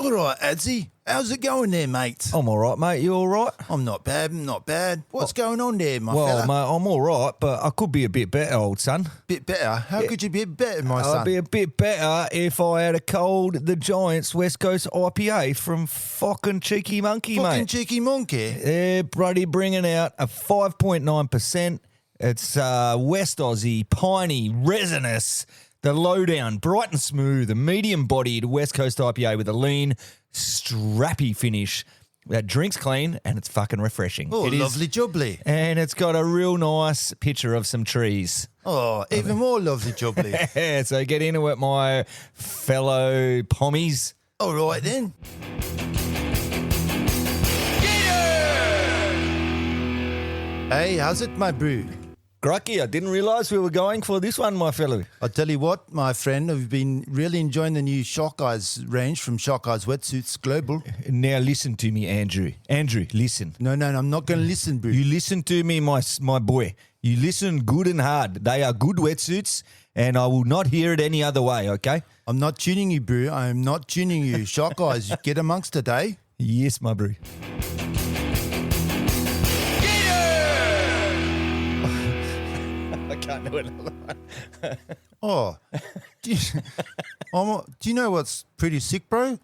All right, Adsy. How's it going there, mate? I'm all right, mate. You all right? I'm not bad. What's going on there, my Well, fella? mate, I'm all right, but I could be a bit better, old son. Bit better? How could you be better, my son? I'd be a bit better if I had a cold the Giants West Coast IPA from fucking Cheeky Monkey, Fucking mate. cheeky monkey. Yeah, bloody bringing out a 5.9%. It's West Aussie, piney, resinous, the lowdown, bright and smooth, a medium-bodied West Coast IPA with a lean, strappy finish that drinks clean and it's fucking refreshing. Oh, It is- lovely jubbly. And it's got a real nice picture of some trees. Oh, even more lovely jubbly. So get into it, my fellow pommies. All right, then. Hey, how's it, my brew? Grucky, I didn't realise we were going for this one, my fellow. I'll tell you what, my friend, I've been really enjoying the new Shock Eyes range from Shock Eyes Wetsuits Global. Now listen to me, Andrew. Andrew, listen. No, I'm not going to listen, brew. You listen to me, my boy. You listen good and hard. They are good wetsuits, and I will not hear it any other way, okay? I'm not tuning you, brew. I am not tuning you. Shock Eyes, get amongst today. Yes, my brew. I can't do another one. Oh, do you know what's pretty sick, bro?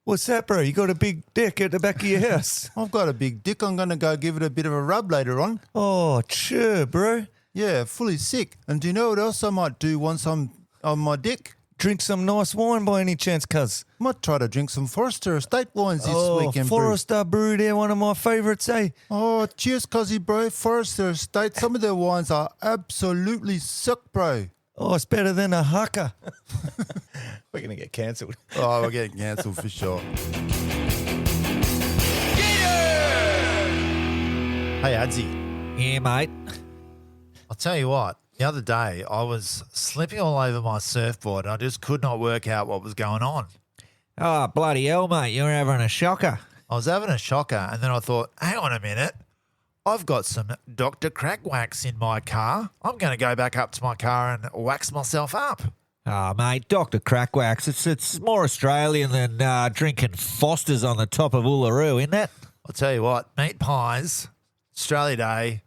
What's that, bro? You got a big dick at the back of your house. I've got a big dick. I'm going to go give it a bit of a rub later on. Oh, sure, bro. Yeah, fully sick. And do you know what else I might do once I'm on my dick? Drink some nice wine by any chance, cuz? Might try to drink some Forester Estate wines this weekend, bro. Forester brew, they're one of my favourites, eh? Oh, cheers, cuzzy, bro. Forester Estate. Some of their wines are absolutely sick, bro. Oh, it's better than a haka. We're going to get cancelled. Oh, we're getting cancelled for sure. Hey, Adsy. Yeah, mate. I'll tell you what, the other day I was slipping all over my surfboard and I just could not work out what was going on. Oh, bloody hell, mate. You're having a shocker. I was having a shocker and then I thought, hang on a minute, I've got some Dr. Crack Wax in my car. I'm going to go back up to my car and wax myself up. Oh, mate, Dr. Crackwax, it's more Australian than drinking Fosters on the top of Uluru, isn't it? I'll tell you what, meat pies, Australia Day,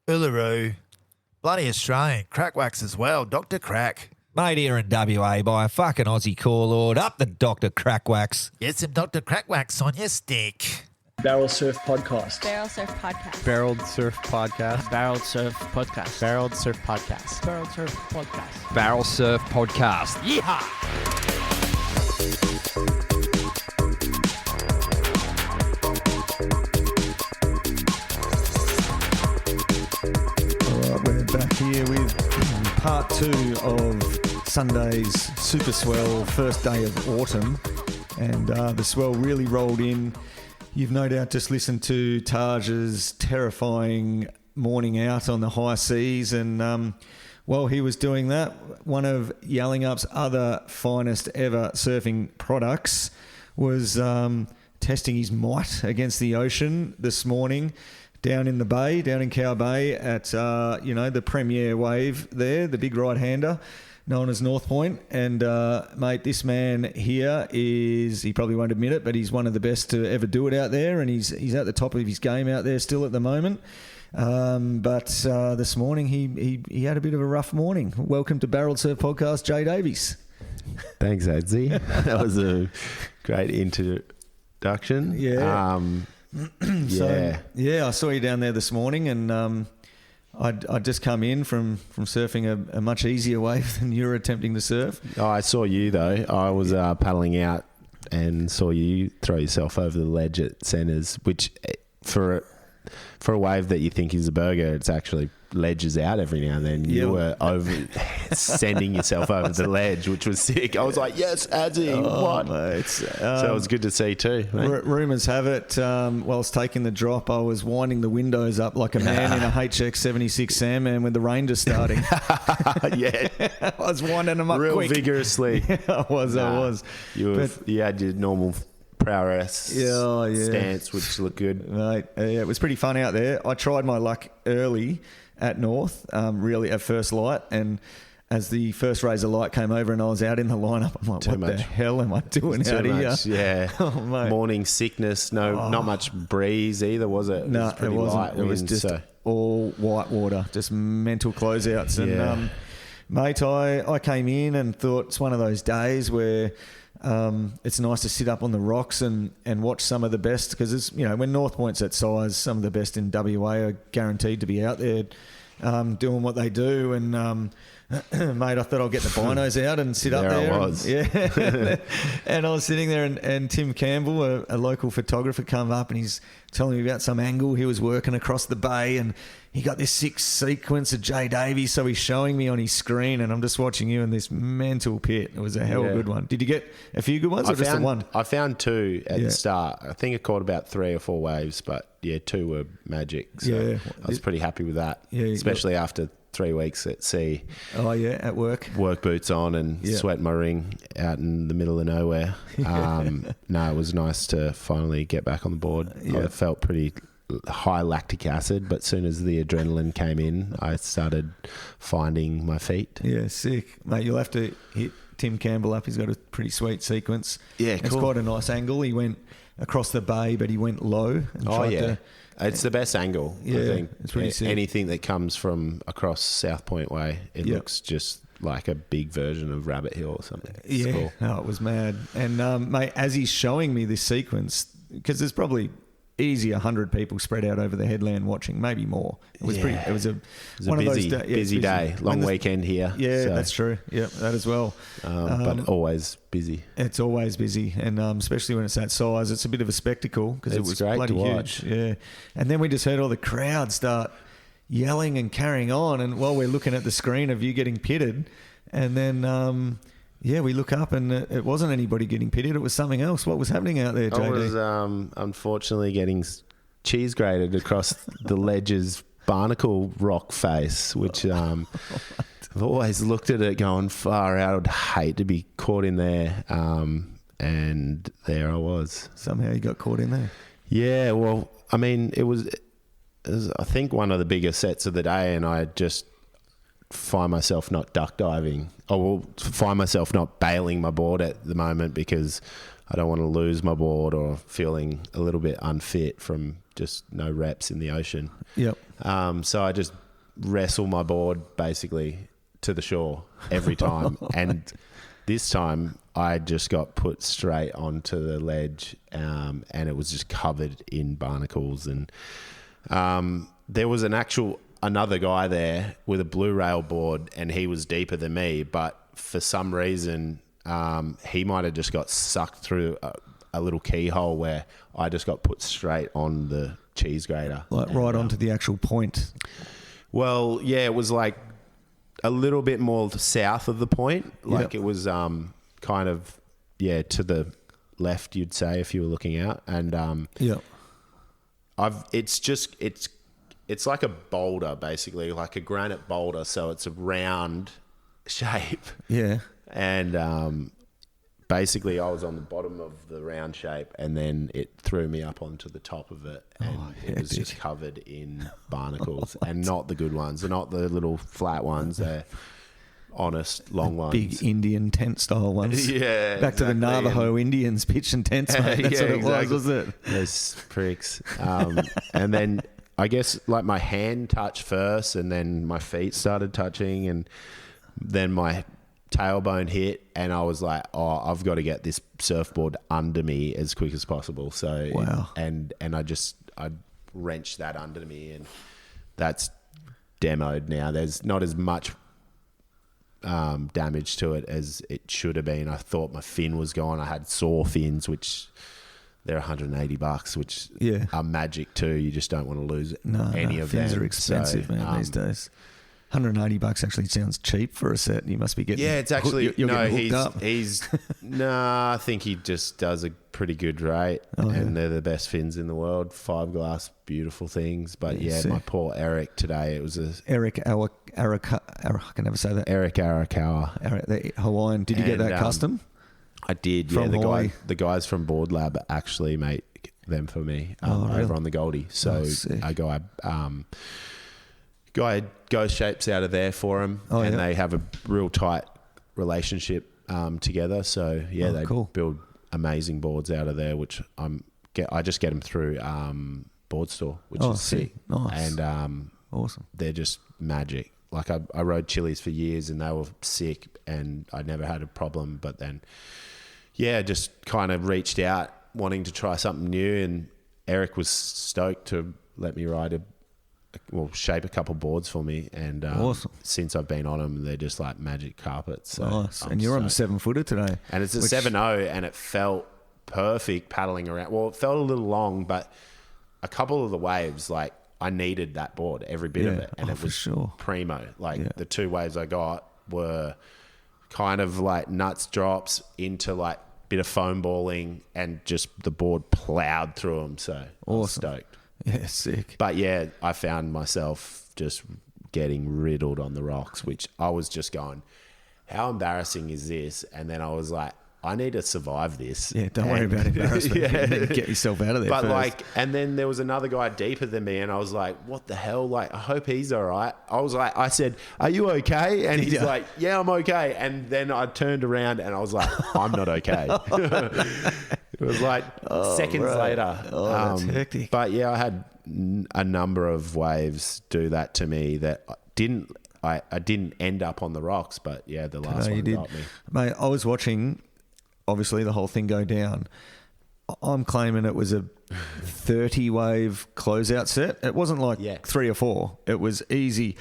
Uluru, bloody Australian, Crack Wax as well, Dr. Crack. Made here in WA by a fucking Aussie call lord. Up the Dr. Crackwax. Get some Dr. Crack Wax on your stick. Barrel Surf Podcast. Barrel Surf Podcast. Barreled Surf Podcast. Barrel Surf Podcast. Barreled Surf Podcast. Barrel Surf Podcast. Barrel Surf Podcast. All right, we're back here with part 2 of Sunday's Super Swell, first day of autumn. And the swell really rolled in. You've no doubt just listened to Taj's terrifying morning out on the high seas. And while he was doing that, one of Yelling Up's other finest ever surfing products was testing his might against the ocean this morning down in the bay, down in Cow Bay at, the premier wave there, the big right-hander, known as North Point. And, mate, this man here he probably won't admit it, but he's one of the best to ever do it out there, and he's at the top of his game out there still at the moment. But this morning he had a bit of a rough morning. Welcome to Barrel Surf Podcast, Jay Davies. Thanks, Adsy. That was a great introduction. Yeah. Yeah. I saw you down there this morning, and I'd just come in from surfing a much easier wave than you were attempting to surf. Oh, I saw you though. I was paddling out and saw you throw yourself over the ledge at centres, which for a wave that you think is a burger, it's actually ledges out every now and then. You were over sending yourself over the ledge, which was sick. I was like, yes, Addy, what? Mate, so it was good to see too. Rumours have it, whilst taking the drop, I was winding the windows up like a man in a HX76 Sandman with the rain just starting. Yeah. I was winding them up real quick. vigorously. I was. You had your normal prowess stance, which looked good. Mate, it was pretty fun out there. I tried my luck early at North, really at first light, and as the first razor light came over and I was out in the lineup, I'm like, what the hell am I doing Too out much, here? yeah. Oh, mate. Morning sickness, not much breeze either, was it? No, pretty it wasn't. light It was wind, just so- all white water, just mental closeouts. And Yeah. mate, I came in and thought it's one of those days where it's nice to sit up on the rocks and watch some of the best, because it's, you know, when North Point's that size, some of the best in WA are guaranteed to be out there doing what they do. And mate, I thought I'll get the binos out and sit up There I there. was. And I was sitting there, and Tim Campbell, a local photographer, come up and he's telling me about some angle he was working across the bay, and he got this sick sequence of Jay Davies, so he's showing me on his screen, and I'm just watching you in this mental pit. It was a hell of a good one. Did you get a few good ones or just the one? I found 2 at the start. I think I caught about 3 or 4 waves, but yeah, 2 were magic. So I was pretty happy with that, especially after 3 weeks at sea. Oh yeah, at work. Work boots on and sweat my ring out in the middle of nowhere. No, it was nice to finally get back on the board. I felt pretty high lactic acid, but as soon as the adrenaline came in, I started finding my feet. Yeah, sick. Mate, you'll have to hit Tim Campbell up. He's got a pretty sweet sequence. Yeah, It's cool. quite a nice angle. He went across the bay, but he went low. And tried to, it's the best angle. Yeah, I think it's pretty sick. Anything that comes from across South Point Way, it looks just like a big version of Rabbit Hill or something. It's cool. No, it was mad. And mate, as he's showing me this sequence, because there's probably easy 100 people spread out over the headland watching, maybe more. It was pretty. It was a one busy, of those busy day. Long weekend here. Yeah, so, that's true. Yeah, that as well. But always busy. It's always busy, and especially when it's that size, it's a bit of a spectacle because it It's was great bloody to watch. huge. Yeah, and then we just heard all the crowd start yelling and carrying on, and while we're looking at the screen of you getting pitted, and then we look up and it wasn't anybody getting pitted; it was something else. What was happening out there, JD? I was unfortunately getting cheese grated across the ledge's barnacle rock face, which I've always looked at it going far out. I'd hate to be caught in there. And there I was. Somehow you got caught in there. Yeah, well, I mean, it was I think one of the biggest sets of the day, and I just find myself not duck diving. I will find myself not bailing my board at the moment because I don't want to lose my board or feeling a little bit unfit from just no reps in the ocean. Yep. So I just wrestle my board basically to the shore every time. And this time I just got put straight onto the ledge, and it was just covered in barnacles. And there was another guy there with a blue rail board, and he was deeper than me, but for some reason he might have just got sucked through a little keyhole where I just got put straight on the cheese grater. Like right onto the actual point. Well, yeah, it was like a little bit more south of the point. Like it was kind of, to the left, you'd say, if you were looking out. And it's like a boulder, basically, like a granite boulder. So it's a round shape. Yeah. And basically I was on the bottom of the round shape, and then it threw me up onto the top of it, and it was just covered in barnacles. And not the good ones. They're not the little flat ones. They're honest, long ones. Big Indian tent style ones. Yeah. Back to the Navajo Indians pitching tents, mate. That's what it was, wasn't it? Those pricks. And then I guess like my hand touched first, and then my feet started touching, and then my tailbone hit, and I was like, I've got to get this surfboard under me as quick as possible. So wow. And I wrenched that under me, and that's demoed now. There's not as much damage to it as it should have been. I thought my fin was gone. I had sore fins, which they're $180, which are magic too. You just don't want to lose any of them. Fins are expensive, man, these days. $180 actually sounds cheap for a set. You must be getting. Yeah, it's actually you're getting hooked up. I think he just does a pretty good rate, they're the best fins in the world. 5-glass, beautiful things. But my poor Eric today. It was Eric Arakawa. I can never say that. Eric Arakawa, the Hawaiian. Did you get that custom? I did. From Hawaii? The guys from Board Lab actually make them for me over on the Goldie. So a guy guy Ghost Shapes out of there for him, and they have a real tight relationship together. So they cool. build amazing boards out of there, which I just get them through Board Store, which is sick. Nice. And awesome. They're just magic. Like I rode Chili's for years and they were sick and I never had a problem. But then, just kind of reached out wanting to try something new, and Eric was stoked to let me shape a couple boards for me. And awesome. Since I've been on them, they're just like magic carpets. So nice. And you're on a 7-footer today. And it's a 7.0 and it felt perfect paddling around. Well, it felt a little long, but a couple of the waves, like, I needed that board, every bit of it. And it was primo. Like the 2 waves I got were kind of like nuts drops into like bit of foam balling, and just the board plowed through them. So I was stoked. Yeah, sick. But I found myself just getting riddled on the rocks, which I was just going, how embarrassing is this? And then I was like, I need to survive this. Yeah, don't worry about embarrassment. You need to get yourself out of there But first. and then there was another guy deeper than me, and I was like, what the hell? Like, I hope he's all right. I said, are you okay? And he's like, yeah, I'm okay. And then I turned around and I was like, I'm not okay. It was like seconds later. Oh, that's hectic. But I had a number of waves do that to me that I didn't end up on the rocks, but the last one got me. Mate, I was watching, obviously, the whole thing go down. I'm claiming it was a 30 wave closeout set. It wasn't like 3 or 4. It was easy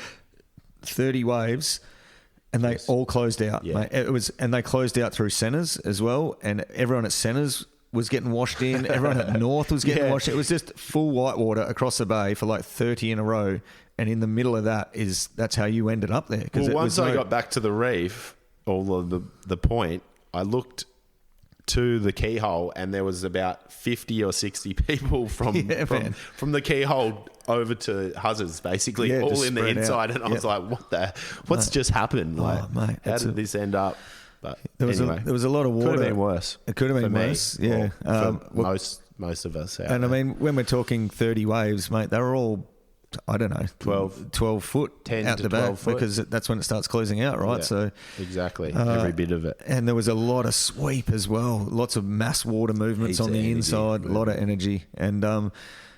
30 waves, and they all closed out. Mate. And they closed out through centres as well, and everyone at centres was getting washed in. Everyone at North was getting washed. It was just full whitewater across the bay for like 30 in a row. And in the middle of that's how you ended up there. Well, once I got back to the reef, or the point, I looked to the keyhole and there was about 50 or 60 people from the keyhole over to Huzzers, basically, all in the inside. And I was like, what's just happened? Like, mate, how did this end up? But there was a lot of water. Could have been worse. It could have been worse. Yeah. For most of us. And I mean, when we're talking 30 waves, mate, they were all, I don't know, 12 foot 10 out to the 12 back, foot. because that's when it starts closing out, right? Yeah, so exactly, every bit of it. And there was a lot of sweep as well, lots of mass water movements on the inside, a lot of energy. And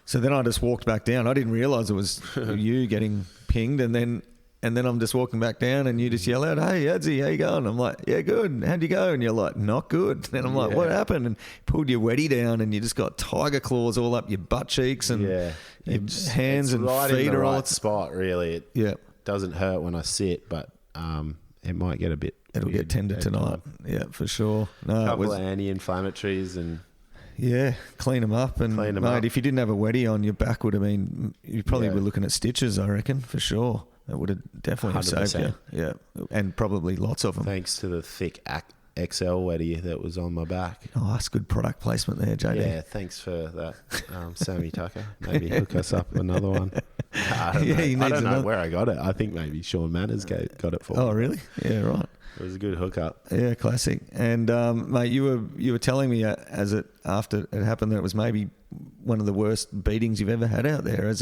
so then I just walked back down. I didn't realise it was you getting pinged, and then I'm just walking back down, and you just yell out, "Hey, Adzi, how you going?" I'm like, "Yeah, good. How'd you go?" And you're like, "Not good." And I'm like, "What happened?" And pulled your weddy down, and you just got tiger claws all up your butt cheeks and your hands and right feet in the are all right spot. Really, it doesn't hurt when I sit, but it might get a bit. It'll get tender tonight. Yeah, for sure. No, a couple of anti-inflammatories and. Yeah, clean them up. And, mate, if you didn't have a weddy on, your back would have been, you probably were looking at stitches, I reckon, for sure. That would have definitely 100%. saved you. Yeah, and probably lots of them. Thanks to the thick XL weddy that was on my back. Oh, that's good product placement there, JD. Yeah, thanks for that, Sammy Tucker. Maybe hook us up another one. I don't know where I got it. I think maybe Sean Manners got it for me. Oh, really? Yeah, right. It was a good hookup. Yeah, classic. And mate, you were telling me after it happened that it was maybe one of the worst beatings you've ever had out there.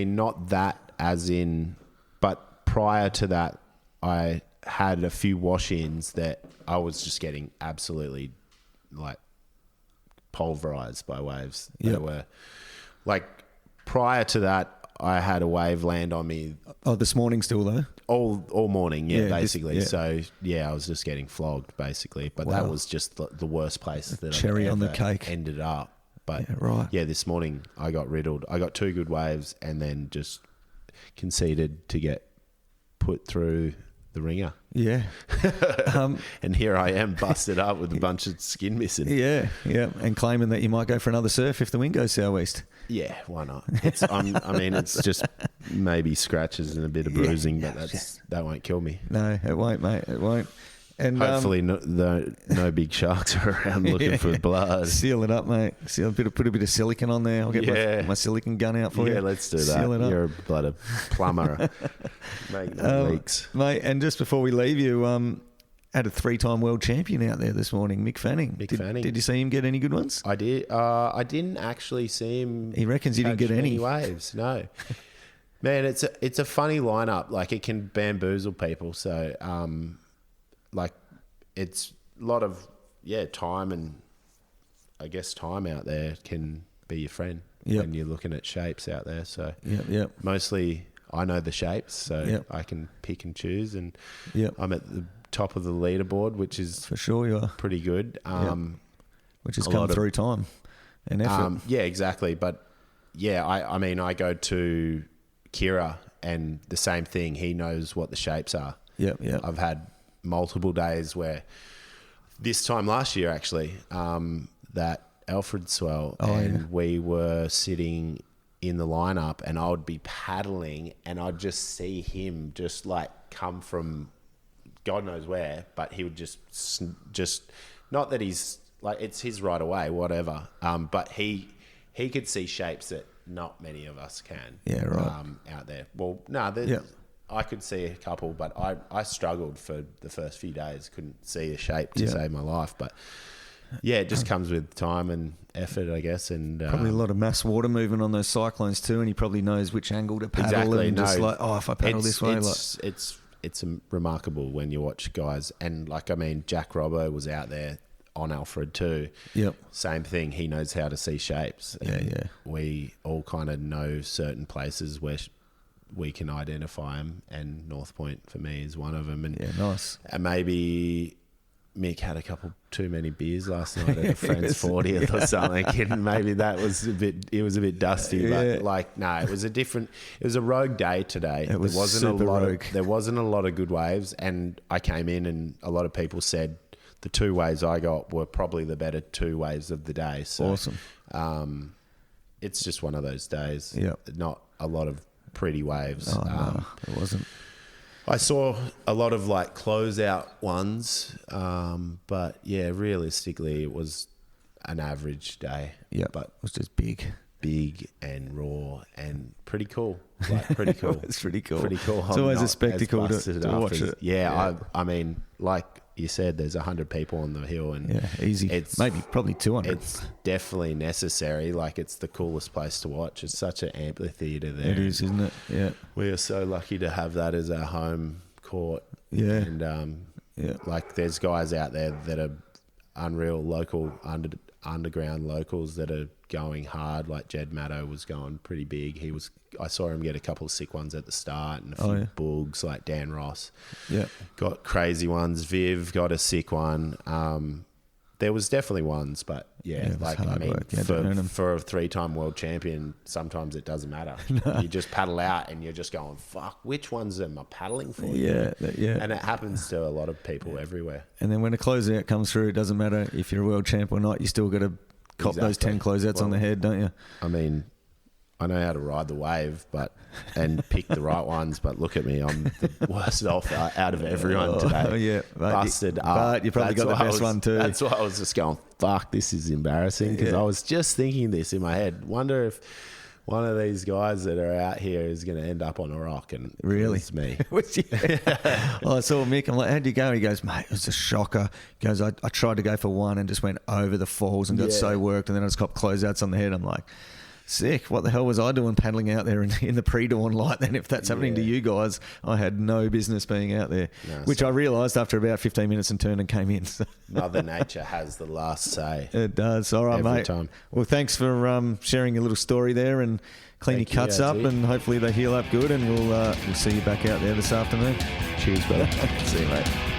Not that as in, but prior to that, I had a few wash-ins that I was just getting absolutely like pulverized by waves. They were like, prior to that, I had a wave land on me. Oh, this morning still though? All morning, basically. So, I was just getting flogged, basically. But that was just the worst place that cherry I've on the ever cake ended up. But, right. This morning I got riddled. I got 2 good waves and then just conceded to get put through the ringer. Yeah. And here I am busted up with a bunch of skin missing. Yeah. And claiming that you might go for another surf if the wind goes southeast. Yeah, why not? It's just maybe scratches and a bit of bruising, but that won't kill me. No, it won't, mate. It won't. And hopefully, no big sharks are around looking for blood. Seal it up, mate. Put a bit of silicone on there. I'll get my silicone gun out for you. Yeah, let's do that. Seal it up. You're a bloody plumber. Make no leaks, mate. And just before we leave you, had a 3-time world champion out there this morning, Mick Fanning. Did you see him get any good ones? I did. I didn't actually see him. He reckons he didn't get any waves. No. Man, it's a funny lineup. Like, it can bamboozle people. So, like, it's a lot of time, and I guess time out there can be your friend when you're looking at shapes out there. So, mostly I know the shapes, so I can pick and choose, and I'm at the top of the leaderboard, which is for sure you are pretty good. Which has come through time and effort. Yeah, exactly. But I mean, I go to Kira, and the same thing. He knows what the shapes are. I've had multiple days where this time last year, actually, that Alfred swell, we were sitting in the lineup, and I would be paddling, and I'd just see him just like come from God knows where, but he would just not that he's like, it's his right away, whatever. But he could see shapes that not many of us can. Yeah, right. Out there. Well, no, I could see a couple, but I struggled for the first few days. Couldn't see a shape to save my life. But it just comes with time and effort, I guess. And probably a lot of mass water movement on those cyclones too, and he probably knows which angle to paddle. Exactly. And just like, if I paddle this way, it's remarkable when you watch guys. And like, I mean, Jack Robbo was out there on Alfred too. Same thing. He knows how to see shapes. We all kind of know certain places where we can identify them, and North Point for me is one of them. And nice. And maybe Mick had a couple too many beers last night at a friend's 40th or something, and maybe that was a bit dusty. But like, no, it was a rogue day today. It was there wasn't rogue. There wasn't a lot of good waves, and I came in and a lot of people said the two waves I got were probably the better two waves of the day. So, awesome. It's just one of those days. Not a lot of pretty waves. No, it wasn't. I saw a lot of like closeout ones, but realistically it was an average day. But it was just big and raw and pretty cool. Like, pretty cool. It's pretty cool. Pretty cool. It's always a spectacle to watch it. I mean, like you said, there's 100 people on the hill, and easy. It's maybe probably 200. It's definitely necessary. Like, it's the coolest place to watch. It's such an amphitheater there. It is, isn't it? Yeah. We are so lucky to have that as our home court. Yeah. And like, there's guys out there that are unreal local underground locals that are going hard. Like Jed Matto was going pretty big. I saw him get a couple of sick ones at the start, and a few bugs, like Dan Ross. Got crazy ones. Viv got a sick one. There was definitely ones, but like, I mean, for a 3-time world champion, sometimes it doesn't matter. You just paddle out and you're just going, fuck, which ones am I paddling for? And it happens to a lot of people everywhere. And then when a closeout comes through, it doesn't matter if you're a world champ or not. You still got to cop those 10 closeouts on the head, don't you? I mean, I know how to ride the wave, and pick the right ones, but look at me, I'm the worst off out of everyone today. Busted up. But you probably got the best one too. That's why I was just going, fuck, this is embarrassing, because I was just thinking this in my head. Wonder if one of these guys that are out here is going to end up on a rock, and it's me. I saw Mick. I'm like, how'd you go? He goes, mate, it was a shocker. He goes, I tried to go for one and just went over the falls and got so worked, and then I just copped closeouts on the head. I'm like, sick. What the hell was I doing paddling out there in the pre-dawn light then? If that's happening to you guys, I had no business being out there, which I realised after about 15 minutes and turned and came in. So. Mother Nature has the last say. It does. All right, mate. Time. Well, thanks for sharing a little story there, and clean your cuts up, and hopefully they heal up good, and we'll see you back out there this afternoon. Cheers, brother. See you, mate.